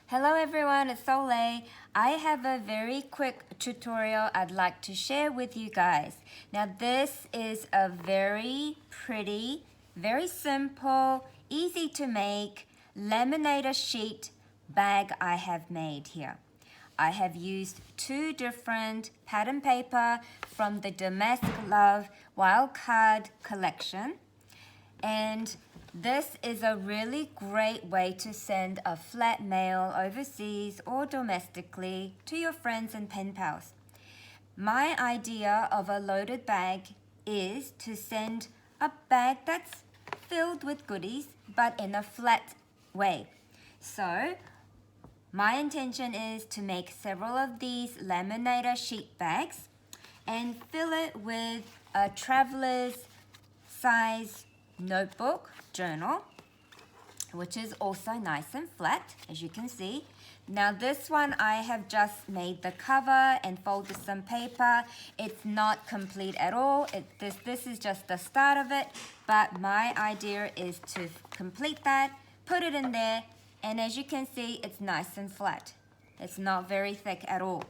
Hello everyone, it's Soleil. I have a very quick tutorial I'd like to share with you guys. Now this is a very pretty, very simple, easy to make laminator sheet bag I have made here. I have used two different pattern paper from the Damask Love Wild Card collection. And this is a really great way to send a flat mail overseas or domestically to your friends and pen pals. My idea of a loaded bag is to send a bag that's filled with goodies but in a flat way. So my intention is to make several of these laminator sheet bags and fill it with a traveler's size notebook journal, which is also nice and flat, as you can see. Now this one I have just made the cover and folded some paper. It's not complete at all. This is just the start of it, but my idea is to complete that, put it in there, and as you can see, it's nice and flat. It's not very thick at all.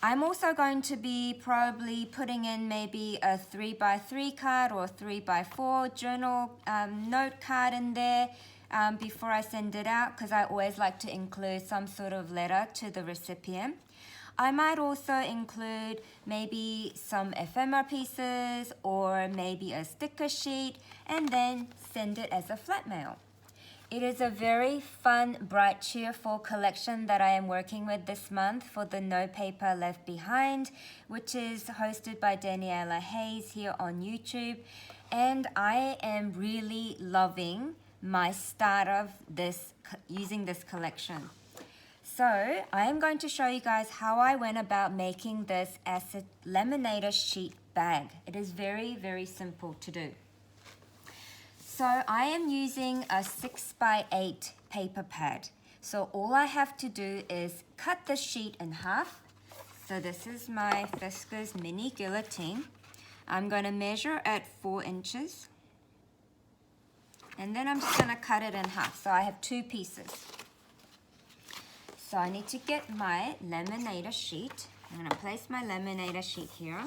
I'm also going to be probably putting in maybe a 3x3 card or 3x4 journal note card in there before I send it out, because I always like to include some sort of letter to the recipient. I might also include maybe some ephemera pieces or maybe a sticker sheet and then send it as a flat mail. It is a very fun, bright, cheerful collection that I am working with this month for the No Paper Left Behind, which is hosted by Daniela Hayes here on YouTube. And I am really loving my start of this, using this collection. So I am going to show you guys how I went about making this as a laminator sheet bag. It is very, very simple to do. So I am using a 6x8 paper pad. So all I have to do is cut the sheet in half. So this is my Fiskars mini guillotine. I'm going to measure at 4 inches. And then I'm just going to cut it in half. So I have 2 pieces. So I need to get my laminator sheet. I'm going to place my laminator sheet here.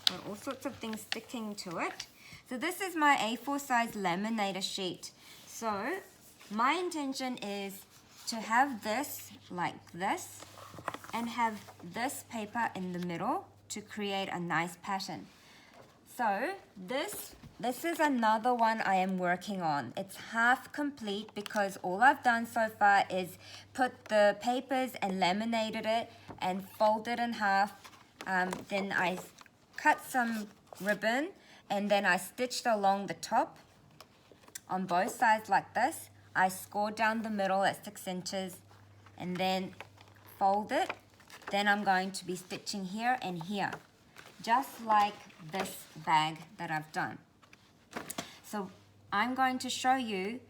Got all sorts of things sticking to it. So this is my A4 size laminator sheet. So my intention is to have this like this and have this paper in the middle to create a nice pattern. So this is another one I am working on. It's half complete because all I've done so far is put the papers and laminated it and folded in half. Then I cut some ribbon and then I stitched along the top on both sides like this. I scored down the middle at 6 inches and then fold it. Then I'm going to be stitching here and here, just like this bag that I've done. So I'm going to show you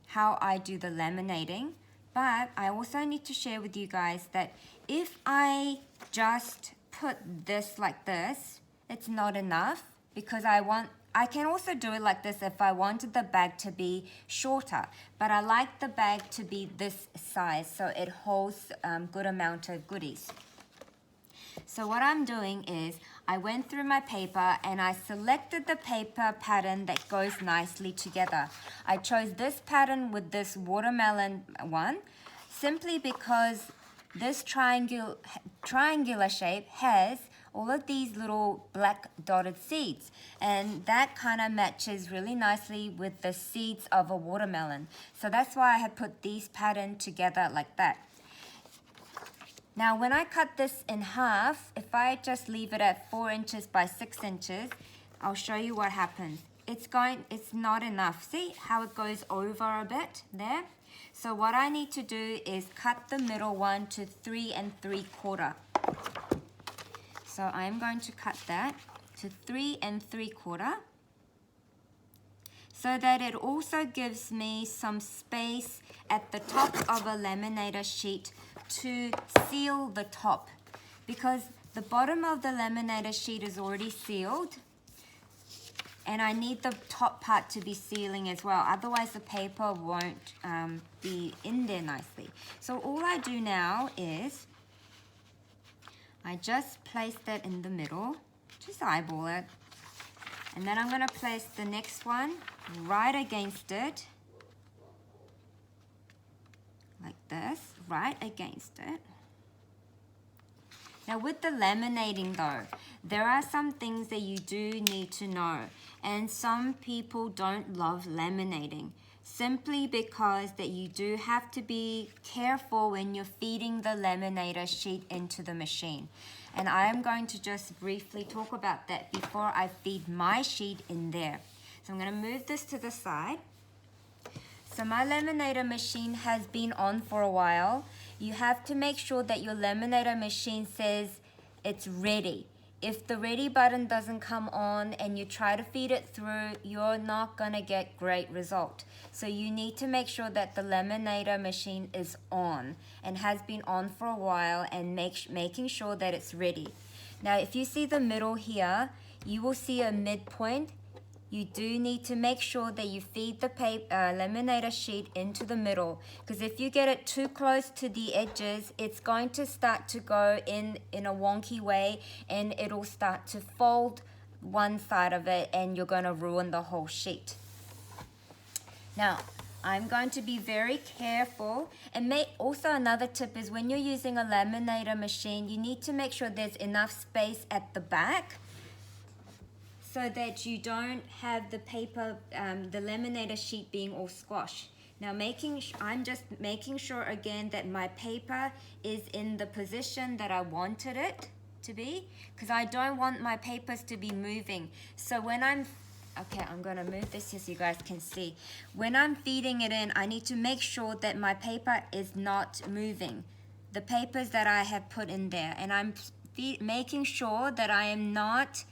how I do the laminating, but I also need to share with you guys that if I just put this like this, it's not enough, because I can also do it like this if I wanted the bag to be shorter, but I like the bag to be this size so it holds good amount of goodies. So what I'm doing is I went through my paper and I selected the paper pattern that goes nicely together. I chose this pattern with this watermelon one simply because this triangular shape has all of these little black dotted seeds, and that kind of matches really nicely with the seeds of a watermelon. So that's why I have put these patterns together like that. Now when I cut this in half, if I just leave it at 4 inches by 6 inches, I'll show you what happens. It's not enough. See how it goes over a bit there? So what I need to do is cut the middle one to 3 3/4. So I'm going to cut that to 3 3/4 so that it also gives me some space at the top of a laminator sheet to seal the top, because the bottom of the laminator sheet is already sealed. And I need the top part to be sealing as well, otherwise the paper won't be in there nicely. So all I do now is I just place that in the middle, just eyeball it. And then I'm gonna place the next one right against it, like this, right against it. Now with the laminating though, there are some things that you do need to know, and some people don't love laminating simply because that you do have to be careful when you're feeding the laminator sheet into the machine. And I am going to just briefly talk about that before I feed my sheet in there. So I'm going to move this to the side. So my laminator machine has been on for a while. You have to make sure that your laminator machine says it's ready. If the ready button doesn't come on and you try to feed it through, you're not gonna get great result. So you need to make sure that the laminator machine is on and has been on for a while, and making sure that it's ready. Now if you see the middle here, you will see a midpoint. You do need to make sure that you feed the laminator sheet into the middle, because if you get it too close to the edges, it's going to start to go in a wonky way, and it'll start to fold one side of it, and you're going to ruin the whole sheet. Now, I'm going to be very careful, and also another tip is when you're using a laminator machine, you need to make sure there's enough space at the back, so that you don't have the paper, the laminator sheet being all squashed. Now I'm just making sure again that my paper is in the position that I wanted it to be, because I don't want my papers to be moving. So when I'm gonna move this here so you guys can see. When I'm feeding it in, I need to make sure that my paper is not moving. The papers that I have put in there, and I'm making sure that I am not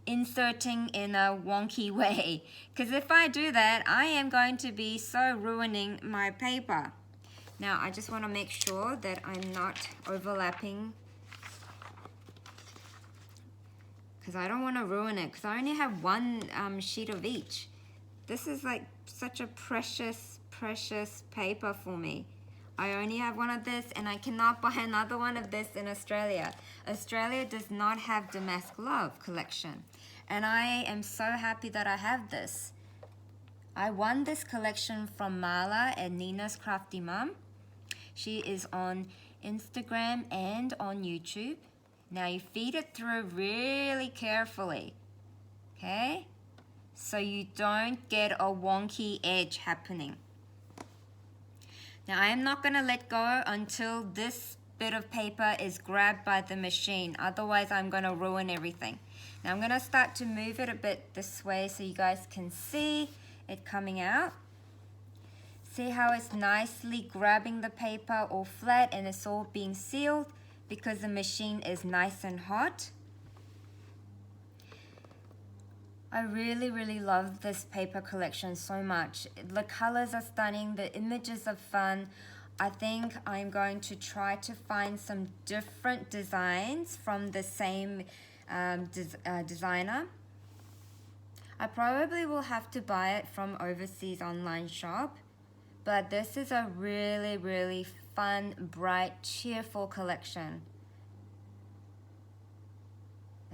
inserting in a wonky way, because if I do that, I am going to be so ruining my paper. Now I just want to make sure that I'm not overlapping, because I don't want to ruin it, because I only have one sheet of each. This is like such a precious paper for me. I only have one of this, and I cannot buy another one of this in Australia. Australia does not have Damask Love collection, and I am so happy that I have this. I won this collection from Marla at Nina's Crafty Mum. She is on Instagram and on YouTube. Now you feed it through really carefully, okay? So you don't get a wonky edge happening. Now I am not going to let go until this bit of paper is grabbed by the machine, otherwise I'm going to ruin everything. Now I'm going to start to move it a bit this way so you guys can see it coming out. See how it's nicely grabbing the paper all flat, and it's all being sealed because the machine is nice and hot. I really love this paper collection so much. The colors are stunning, the images are fun. I think I'm going to try to find some different designs from the same designer. I probably will have to buy it from overseas online shop, but this is a really fun, bright, cheerful collection.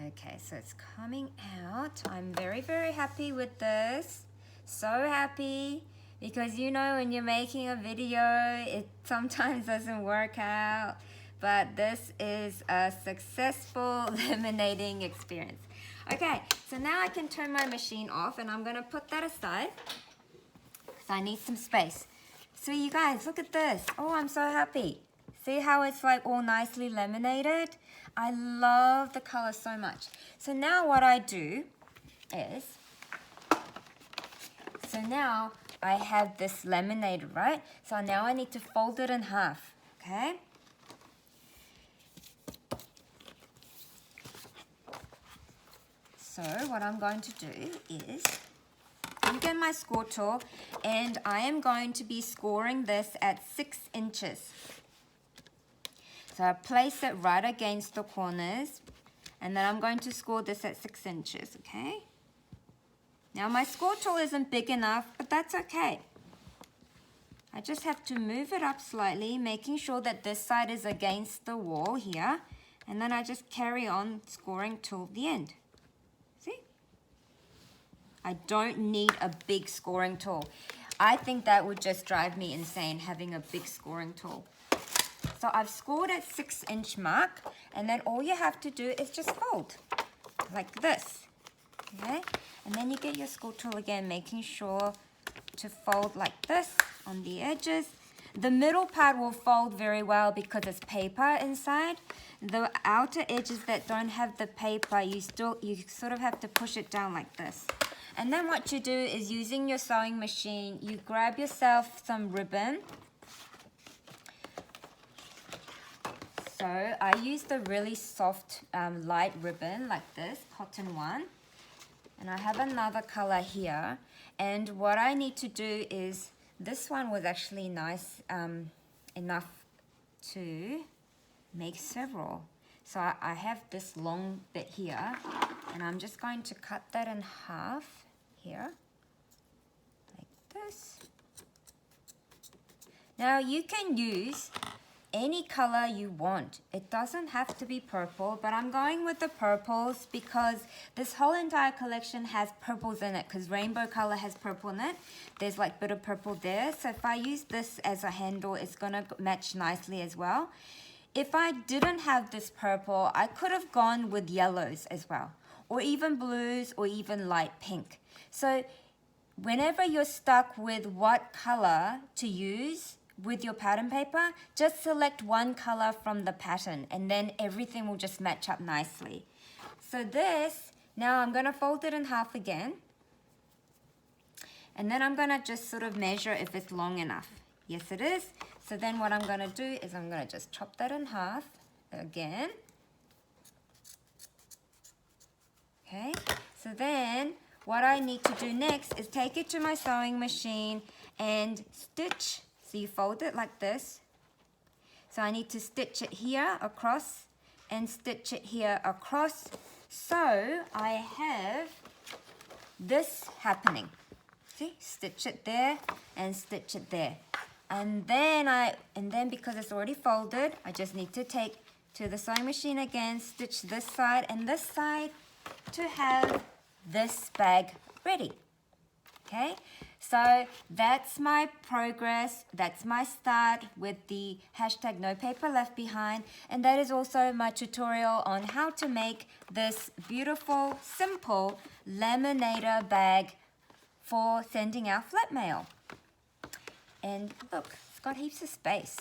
Okay, so it's coming out. I'm very happy with this. So happy, because you know when you're making a video, it sometimes doesn't work out. But this is a successful laminating experience. Okay, so now I can turn my machine off, and I'm gonna put that aside because I need some space. So you guys, look at this. Oh, I'm so happy. See how it's like all nicely laminated? I love the color so much. So now what I do is, so now I have this laminated, right? So now I need to fold it in half, okay? So what I'm going to do is, I'm getting my score tool, and I am going to be scoring this at 6 inches. So I place it right against the corners, and then I'm going to score this at 6 inches, okay? Now my score tool isn't big enough, but that's okay. I just have to move it up slightly, making sure that this side is against the wall here. And then I just carry on scoring till the end. See? I don't need a big scoring tool. I think that would just drive me insane, having a big scoring tool. So I've scored at 6-inch mark, and then all you have to do is just fold like this. Okay? And then you get your score tool again, making sure to fold like this on the edges. The middle part will fold very well because it's paper inside. The outer edges that don't have the paper, you sort of have to push it down like this. And then what you do is, using your sewing machine, you grab yourself some ribbon. So I used a really soft light ribbon like this, cotton one. And I have another color here. And what I need to do is, this one was actually nice enough to make several. So I have this long bit here, and I'm just going to cut that in half here, like this. Now you can use any color you want. It doesn't have to be purple, but I'm going with the purples because this whole entire collection has purples in it, because rainbow color has purple in it. There's like a bit of purple there. So if I use this as a handle, it's gonna match nicely as well. If I didn't have this purple, I could have gone with yellows as well, or even blues, or even light pink. So whenever you're stuck with what color to use with your pattern paper, just select one color from the pattern, and then everything will just match up nicely. So this, now I'm gonna fold it in half again, and then I'm gonna just sort of measure if it's long enough. Yes, it is. So then what I'm gonna do is I'm gonna just chop that in half again. Okay, so then what I need to do next is take it to my sewing machine and stitch. So you fold it like this. So I need to stitch it here across and stitch it here across. So I have this happening. See, stitch it there and stitch it there. And then because it's already folded, I just need to take to the sewing machine again, stitch this side and this side to have this bag ready. Okay, so that's my progress. That's my start with the hashtag No Paper Left Behind. And that is also my tutorial on how to make this beautiful, simple laminator bag for sending out flat mail. And look, it's got heaps of space.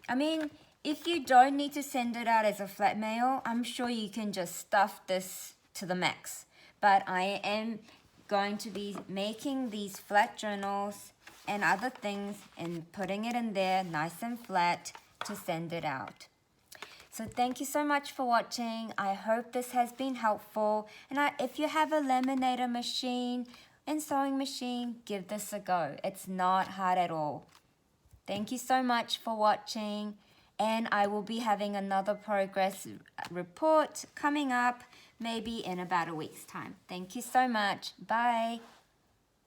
I mean, if you don't need to send it out as a flat mail, I'm sure you can just stuff this to the max. But I am going to be making these flat journals and other things and putting it in there nice and flat to send it out. So thank you so much for watching. I hope this has been helpful. And if you have a laminator machine and sewing machine, give this a go. It's not hard at all. Thank you so much for watching, and I will be having another progress report coming up maybe in about a week's time. Thank you so much. Bye.